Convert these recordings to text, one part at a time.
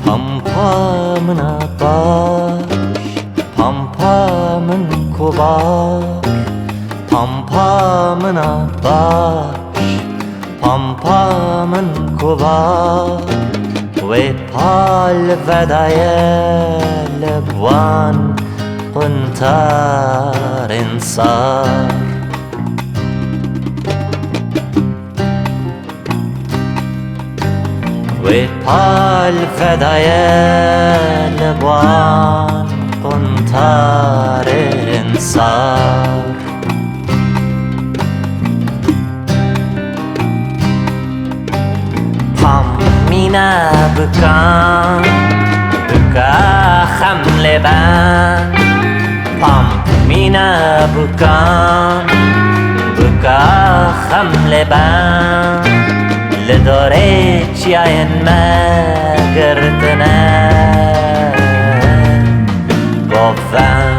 Pampamına baş, pampamın kubak. Pampamına baş, pampamın kubak. Ve pal vedaya lebwan قنطار انصار. وپال فدای لبان قنطار انصار. پام مینا بکن بکا خم لبن. پام مینا بکن بکا خم لبن. لداره چیاین مگرتنه گفتم.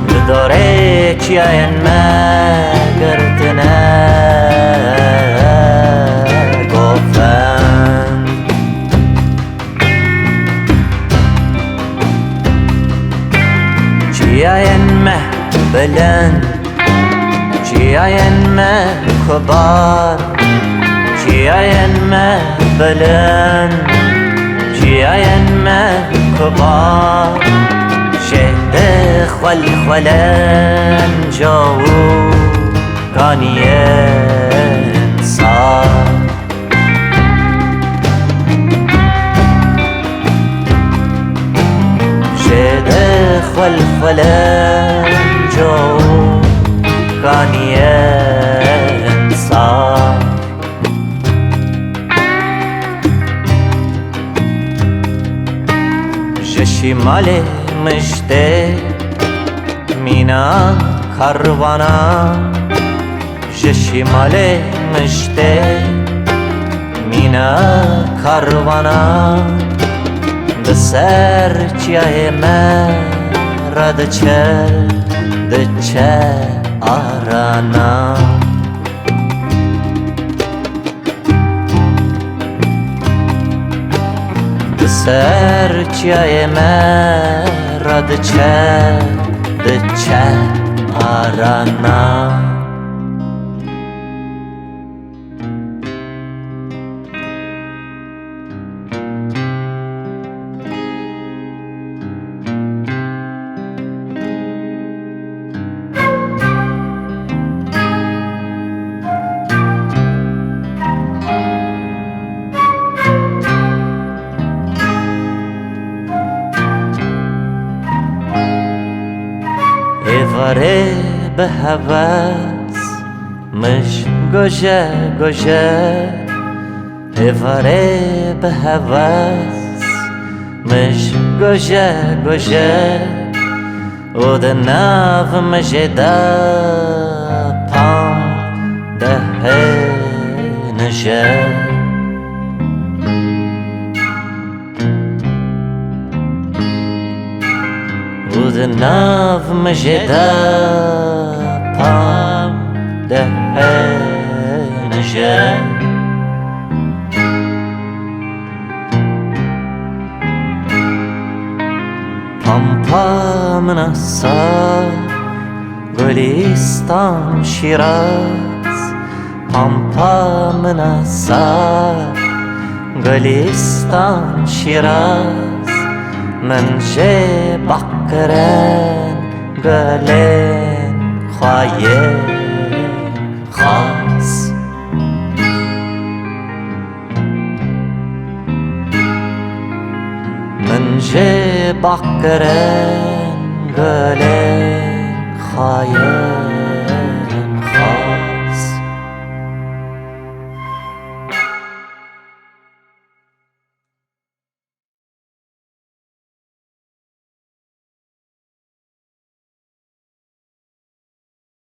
لداره چیاین مگرتنه گفتم. چیاین بلند چیاین کبار. چیاین بلند چیاین کبار. شهد خول خولن جاو کانی انصار. شهد خول خولن جو کانی انصار. شمال مشته مینا کاروانا. شمال مشته مینا کاروانا. بسر چیه مرد چه دچه آرانا. بسر چیه مرد چه دچه آرانا. ایواره به هوس مش گوشه گوشه. ایواره به هوس مش گوشه گوشه. او ده ناو مجده پام ده نشه. و ده ناو مجده پام ده نشه. پام نصار گلیستان شیراز. پام نصار گلیستان شیراز. من جه بکرن گلن خواهی خاص. من جه بکرن گلن خواهی